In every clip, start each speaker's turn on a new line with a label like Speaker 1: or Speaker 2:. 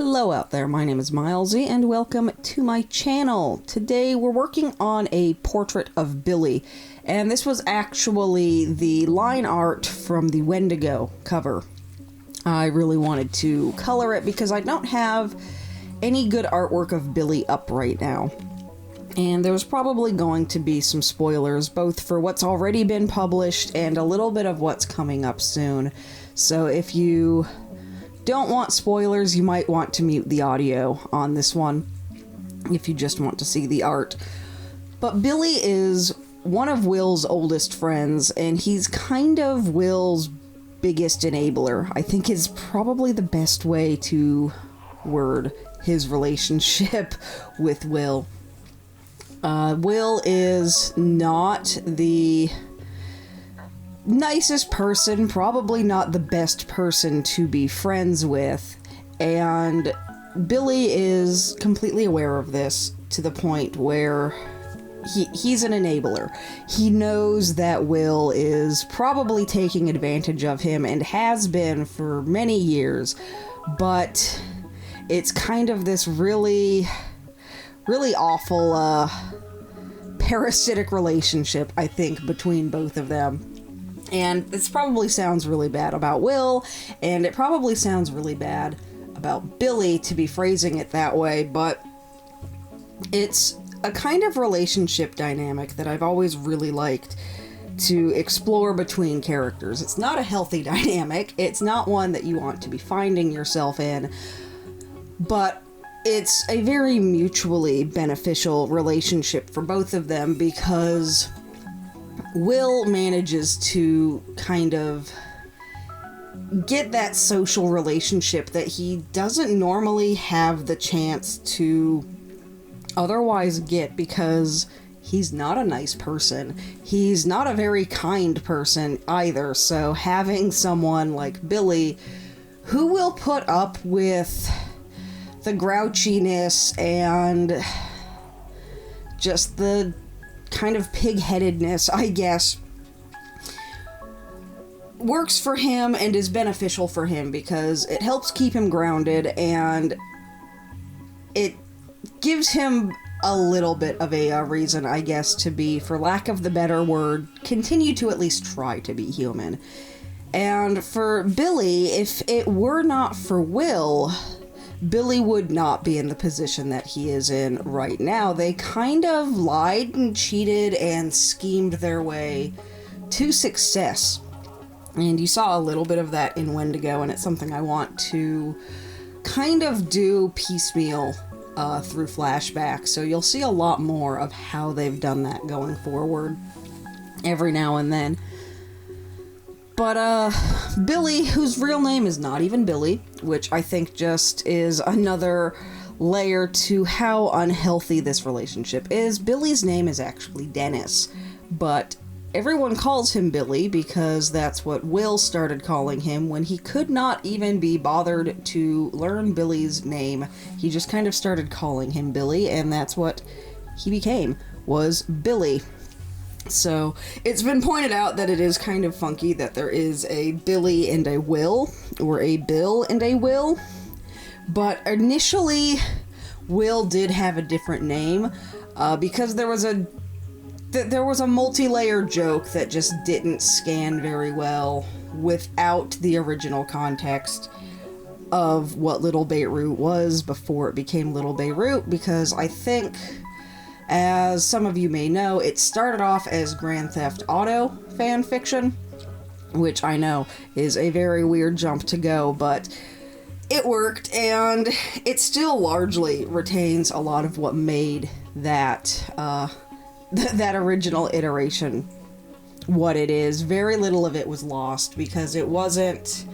Speaker 1: Hello out there, my name is Milesy and welcome to my channel. Today we're working on a portrait of Billy, and this was actually the line art from the Wendigo cover. I really wanted to color it because I don't have any good artwork of Billy up right now. And there's probably going to be some spoilers, both for what's already been published and a little bit of what's coming up soon. So if you don't want spoilers, you might want to mute the audio on this one if you just want to see the art. But Billy is one of Will's oldest friends, and he's kind of Will's biggest enabler. I think is probably the best way to word his relationship with Will. Will is not the nicest person, probably not the best person to be friends with, and Billy is completely aware of this to the point where he's an enabler. He knows that Will is probably taking advantage of him and has been for many years, but it's kind of this really awful parasitic relationship, I think, between both of them. And this probably sounds really bad about Will, and it probably sounds really bad about Billy to be phrasing it that way, but it's a kind of relationship dynamic that I've always really liked to explore between characters. It's not a healthy dynamic, it's not one that you want to be finding yourself in, but it's a very mutually beneficial relationship for both of them because Will manages to kind of get that social relationship that he doesn't normally have the chance to otherwise get because he's not a nice person. He's not a very kind person either, so having someone like Billy who will put up with the grouchiness and just the kind of pig-headedness, I guess, works for him and is beneficial for him because it helps keep him grounded and it gives him a little bit of a reason, I guess, to be, for lack of the better word, continue to at least try to be human. And for Billy, if it were not for Will, Billy would not be in the position that he is in right now. They kind of lied and cheated and schemed their way to success. And you saw a little bit of that in Wendigo, and it's something I want to kind of do piecemeal through flashbacks. So you'll see a lot more of how they've done that going forward every now and then. But, Billy, whose real name is not even Billy, which I think just is another layer to how unhealthy this relationship is. Billy's name is actually Dennis, but everyone calls him Billy because that's what Will started calling him when he could not even be bothered to learn Billy's name. He just kind of started calling him Billy, and that's what he became, was Billy. So, it's been pointed out that it is kind of funky that there is a Billy and a Will, or a Bill and a Will, but initially, Will did have a different name, because there was a multi-layer joke that just didn't scan very well without the original context of what Little Beirut was before it became Little Beirut, because I think, as some of you may know, it started off as Grand Theft Auto fan fiction, which I know is a very weird jump to go, but it worked, and it still largely retains a lot of what made that, that original iteration what it is. Very little of it was lost, because it wasn't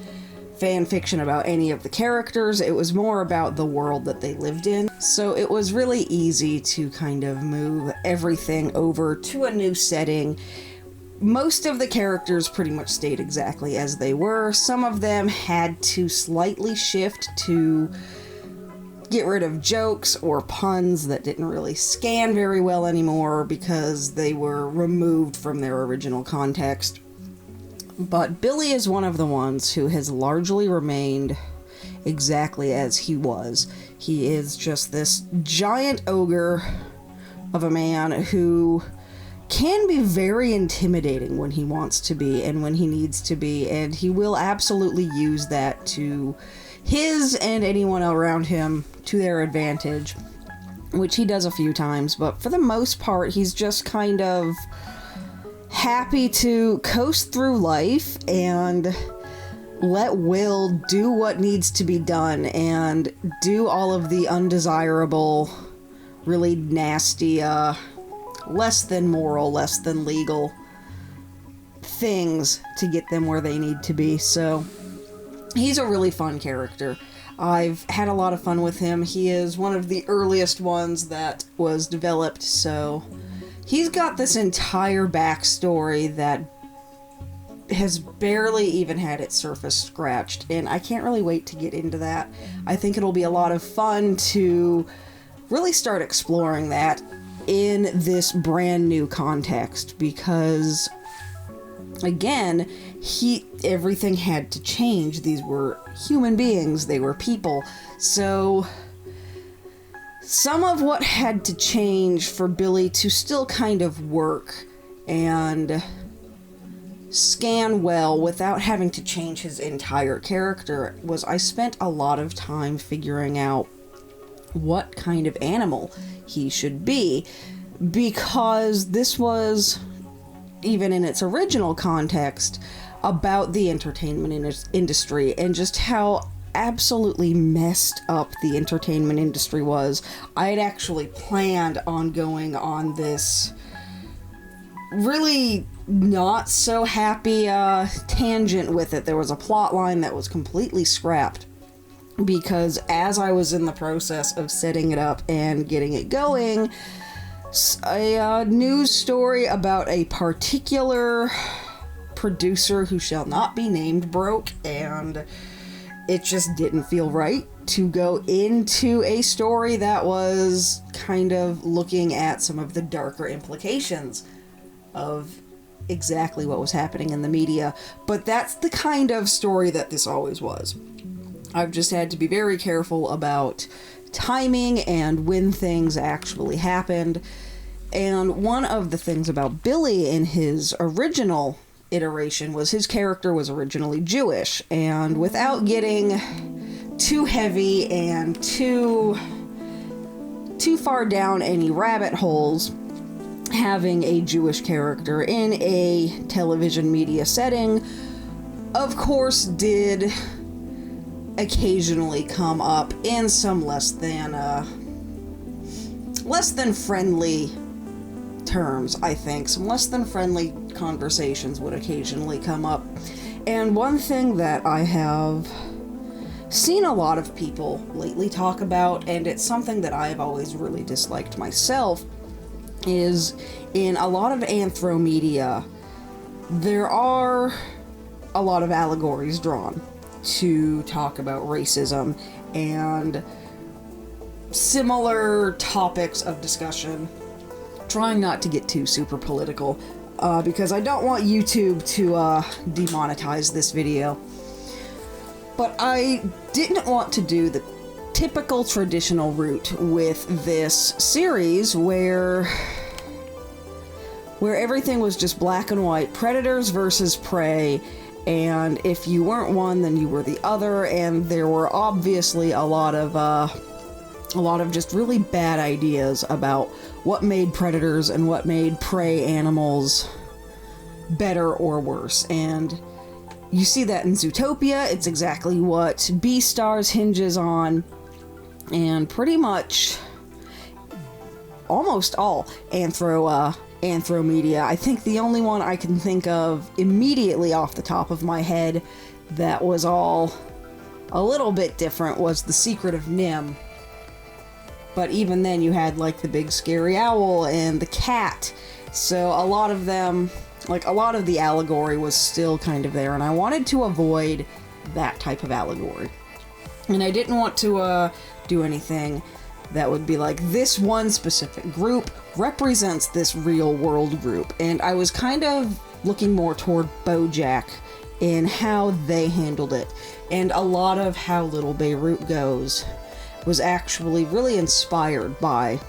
Speaker 1: fan fiction about any of the characters, it was more about the world that they lived in. So it was really easy to kind of move everything over to a new setting. Most of the characters pretty much stayed exactly as they were. Some of them had to slightly shift to get rid of jokes or puns that didn't really scan very well anymore because they were removed from their original context. But Billy is one of the ones who has largely remained exactly as he was. He is just this giant ogre of a man who can be very intimidating when he wants to be and when he needs to be, and he will absolutely use that to his and anyone around him to their advantage, which he does a few times, but for the most part, he's just kind of happy to coast through life and let Will do what needs to be done and do all of the undesirable, really nasty, less than moral, less than legal things to get them where they need to be. So he's a really fun character. I've had a lot of fun with him. He is one of the earliest ones that was developed, so he's got this entire backstory that has barely even had its surface scratched, and I can't really wait to get into that. I think it'll be a lot of fun to really start exploring that in this brand new context, because again, everything had to change. These were human beings, they were people, so some of what had to change for Billy to still kind of work and scan well without having to change his entire character was I spent a lot of time figuring out what kind of animal he should be, because this was, even in its original context, about the entertainment industry and just how absolutely messed up the entertainment industry was. I had actually planned on going on this really not so happy tangent with it. There was a plot line that was completely scrapped because as I was in the process of setting it up and getting it going, a news story about a particular producer who shall not be named broke, and it just didn't feel right to go into a story that was kind of looking at some of the darker implications of exactly what was happening in the media. But that's the kind of story that this always was. I've just had to be very careful about timing and when things actually happened. And one of the things about Billy in his original iteration was his character was originally Jewish, and without getting too heavy and too far down any rabbit holes, having a Jewish character in a television media setting, of course, did occasionally come up in some less than friendly terms. I think some less than friendly conversations would occasionally come up. And one thing that I have seen a lot of people lately talk about, and it's something that I've always really disliked myself, is in a lot of anthro media, there are a lot of allegories drawn to talk about racism and similar topics of discussion. Trying not to get too super political, because I don't want YouTube to demonetize this video. But I didn't want to do the typical traditional route with this series where everything was just black and white, predators versus prey, and if you weren't one, then you were the other, and there were obviously a lot of just really bad ideas about what made predators and what made prey animals better or worse. And you see that in Zootopia. It's exactly what Beastars hinges on, and pretty much almost all anthro media. I think the only one I can think of immediately off the top of my head that was all a little bit different was The Secret of Nim. But even then you had like the big scary owl and the cat. So a lot of them, like a lot of the allegory was still kind of there, and I wanted to avoid that type of allegory. And I didn't want to do anything that would be like, this one specific group represents this real world group. And I was kind of looking more toward BoJack in how they handled it. And a lot of how Little Beirut goes was actually really inspired by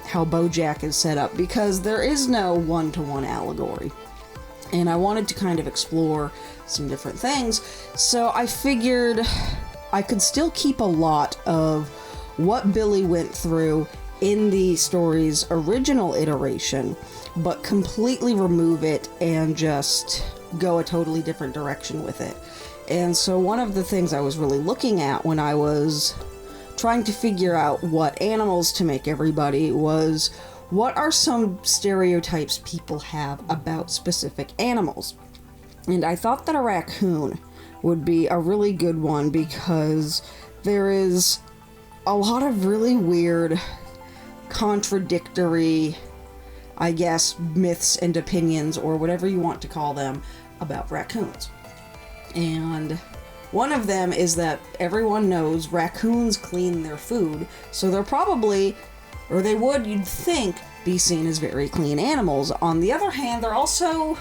Speaker 1: how BoJack is set up, because there is no one-to-one allegory. And I wanted to kind of explore some different things, so I figured I could still keep a lot of what Billy went through in the story's original iteration, but completely remove it and just go a totally different direction with it. And so one of the things I was really looking at when I was trying to figure out what animals to make everybody was, what are some stereotypes people have about specific animals? And I thought that a raccoon would be a really good one, because there is a lot of really weird, contradictory, I guess, myths and opinions, or whatever you want to call them, about raccoons. And one of them is that everyone knows raccoons clean their food, so they're probably, or they would, you'd think, be seen as very clean animals. On the other hand, they're also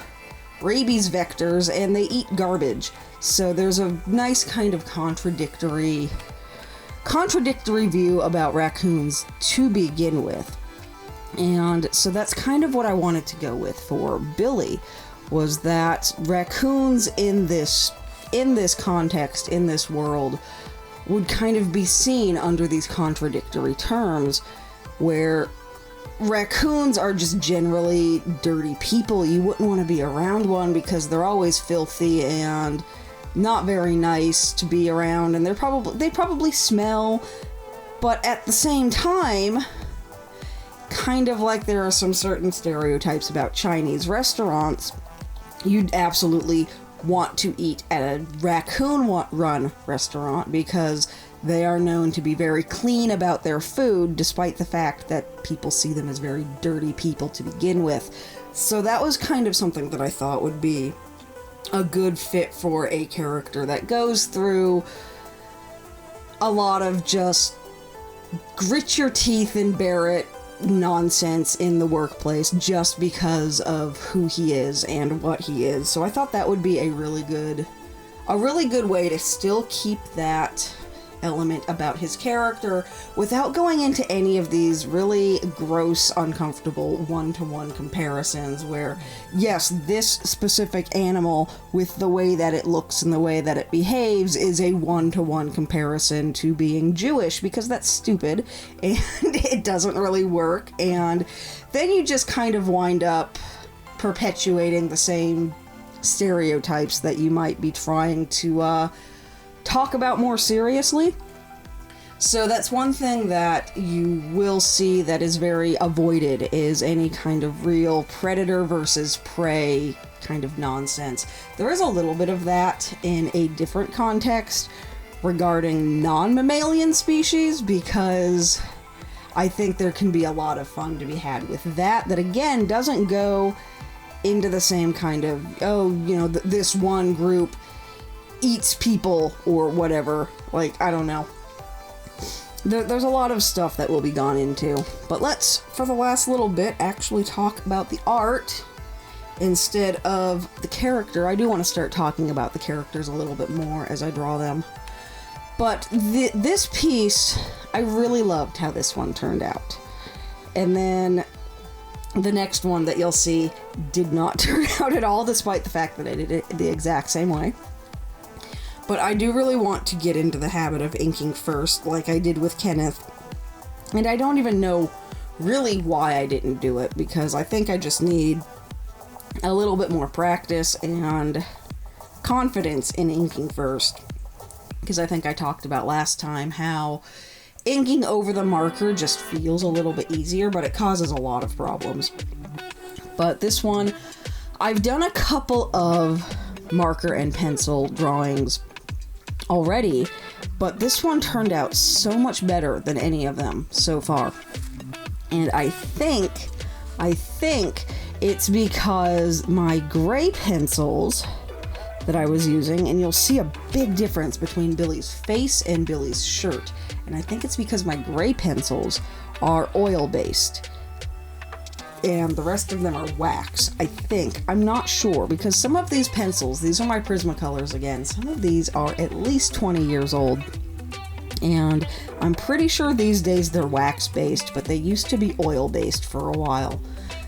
Speaker 1: rabies vectors, and they eat garbage. So there's a nice kind of contradictory view about raccoons to begin with. And so that's kind of what I wanted to go with for Billy, was that raccoons in this context, in this world, would kind of be seen under these contradictory terms, where raccoons are just generally dirty people. You wouldn't want to be around one because they're always filthy and not very nice to be around, and they probably smell, but at the same time, kind of like there are some certain stereotypes about Chinese restaurants, you'd absolutely want to eat at a raccoon-run restaurant because they are known to be very clean about their food, despite the fact that people see them as very dirty people to begin with. So that was kind of something that I thought would be a good fit for a character that goes through a lot of just grit your teeth and bear it nonsense in the workplace just because of who he is and what he is. So I thought that would be a really good way to still keep that element about his character without going into any of these really gross, uncomfortable one-to-one comparisons where, yes, this specific animal with the way that it looks and the way that it behaves is a one-to-one comparison to being Jewish, because that's stupid and it doesn't really work, and then you just kind of wind up perpetuating the same stereotypes that you might be trying to talk about more seriously. So that's one thing that you will see that is very avoided, is any kind of real predator versus prey kind of nonsense. There is a little bit of that in a different context regarding non-mammalian species, because I think there can be a lot of fun to be had with that again doesn't go into the same kind of, this one group eats people or whatever. Like, I don't know. There's a lot of stuff that will be gone into. But let's, for the last little bit, actually talk about the art instead of the character. I do want to start talking about the characters a little bit more as I draw them. But this piece, I really loved how this one turned out. And then the next one that you'll see did not turn out at all, despite the fact that I did it the exact same way. But I do really want to get into the habit of inking first, like I did with Kenneth. And I don't even know really why I didn't do it, because I think I just need a little bit more practice and confidence in inking first. Because I think I talked about last time how inking over the marker just feels a little bit easier, but it causes a lot of problems. But this one, I've done a couple of marker and pencil drawings already, but this one turned out so much better than any of them so far. And I think it's because my gray pencils that I was using, and you'll see a big difference between Billy's face and Billy's shirt, and I think it's because my gray pencils are oil-based. and the rest of them are wax, I think. I'm not sure, because some of these pencils, these are my Prismacolors again, some of these are at least 20 years old. And I'm pretty sure these days they're wax-based, but they used to be oil-based for a while.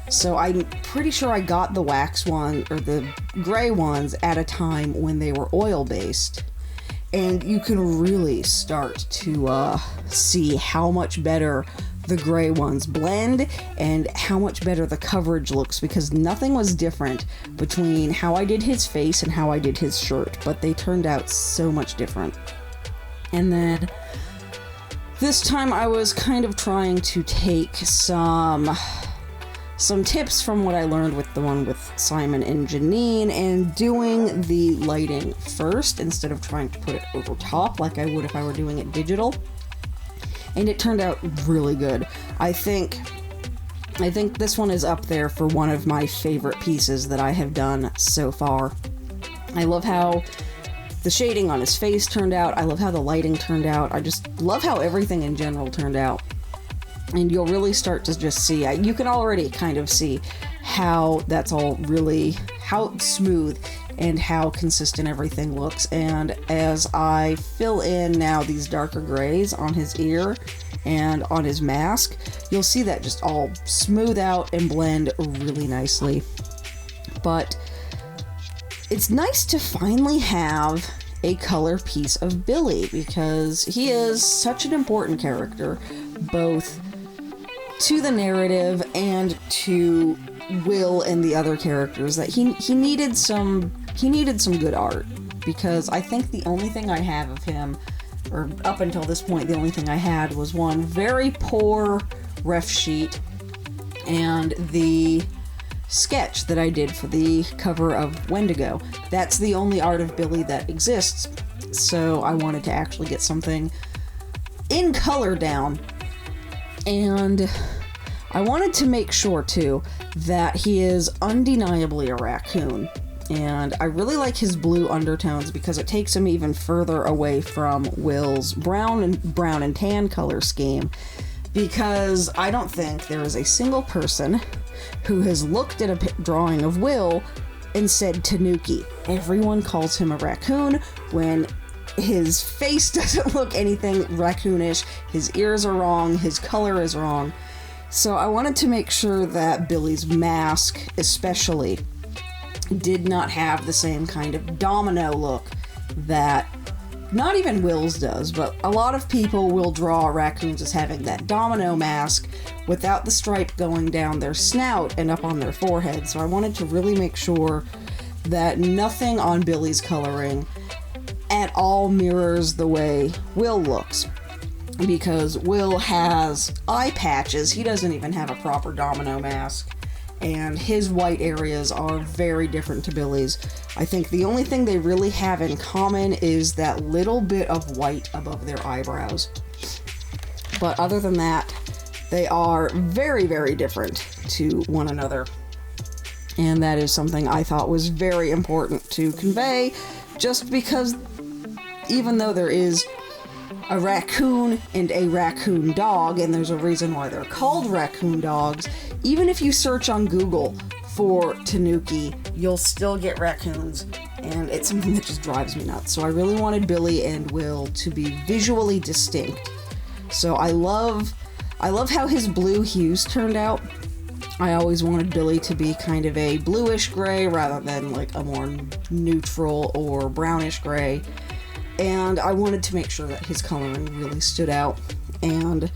Speaker 1: So I'm pretty sure I got the wax one, or the gray ones, at a time when they were oil-based. And you can really start to see how much better the gray ones blend and how much better the coverage looks, because nothing was different between how I did his face and how I did his shirt, but they turned out so much different. And then this time I was kind of trying to take some tips from what I learned with the one with Simon and Janine, and doing the lighting first instead of trying to put it over top like I would if I were doing it digital. And it turned out really good. I think this one is up there for one of my favorite pieces that I have done so far. I love how the shading on his face turned out. I love how the lighting turned out. I just love how everything in general turned out. And you'll really start to just see, you can already kind of see how that's all really, how smooth and how consistent everything looks. And as I fill in now these darker grays on his ear and on his mask, you'll see that just all smooth out and blend really nicely. But it's nice to finally have a color piece of Billy, because he is such an important character, both to the narrative and to Will and the other characters, that he needed some good art, because I think the only thing I have of him, or up until this point the only thing I had, was one very poor ref sheet and the sketch that I did for the cover of Wendigo. That's the only art of Billy that exists, so I wanted to actually get something in color down. And I wanted to make sure, too, that he is undeniably a raccoon. And I really like his blue undertones because it takes him even further away from Will's brown and tan color scheme. Because I don't think there is a single person who has looked at a drawing of Will and said Tanuki. Everyone calls him a raccoon when his face doesn't look anything raccoonish, his ears are wrong, his color is wrong. So I wanted to make sure that Billy's mask, especially, did not have the same kind of domino look that not even Will's does, but a lot of people will draw raccoons as having that domino mask without the stripe going down their snout and up on their forehead. So I wanted to really make sure that nothing on Billy's coloring at all mirrors the way Will looks, because Will has eye patches. He doesn't even have a proper domino mask, and his white areas are very different to Billy's. I think the only thing they really have in common is that little bit of white above their eyebrows. But other than that, they are very, very different to one another. And that is something I thought was very important to convey, just because even though there is a raccoon and a raccoon dog, and there's a reason why they're called raccoon dogs, even if you search on Google for Tanuki, you'll still get raccoons, and it's something that just drives me nuts. So I really wanted Billy and Will to be visually distinct. So I love how his blue hues turned out. I always wanted Billy to be kind of a bluish gray rather than like a more neutral or brownish gray. And I wanted to make sure that his coloring really stood out. And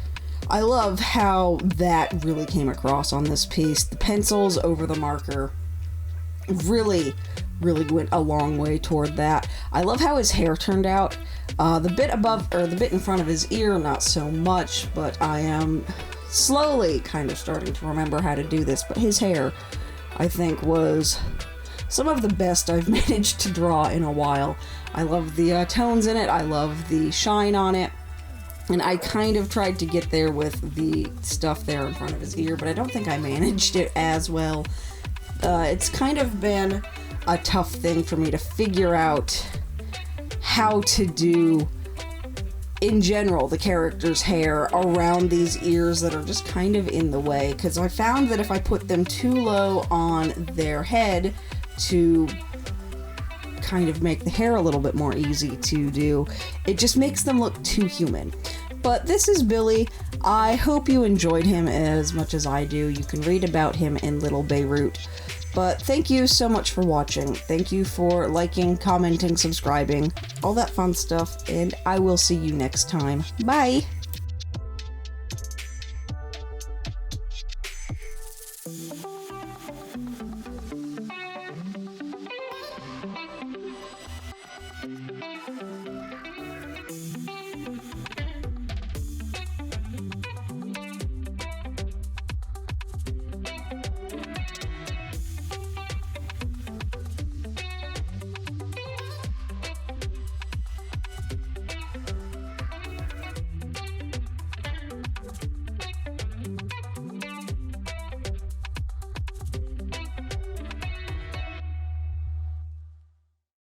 Speaker 1: I love how that really came across on this piece. The pencils over the marker really went a long way toward that. I love how his hair turned out. The bit above, or the bit in front of his ear, not so much, but I am slowly kind of starting to remember how to do this. But his hair, I think, was some of the best I've managed to draw in a while. I love the tones in it, I love the shine on it, and I kind of tried to get there with the stuff there in front of his ear, but I don't think I managed it as well. It's kind of been a tough thing for me to figure out how to do in general, the character's hair around these ears that are just kind of in the way, because I found that if I put them too low on their head to kind of make the hair a little bit more easy to do, it just makes them look too human. But this is Billy. I hope you enjoyed him as much as I do. You can read about him in Little Beirut. But thank you so much for watching. Thank you for liking, commenting, subscribing, all that fun stuff, and I will see you next time. Bye!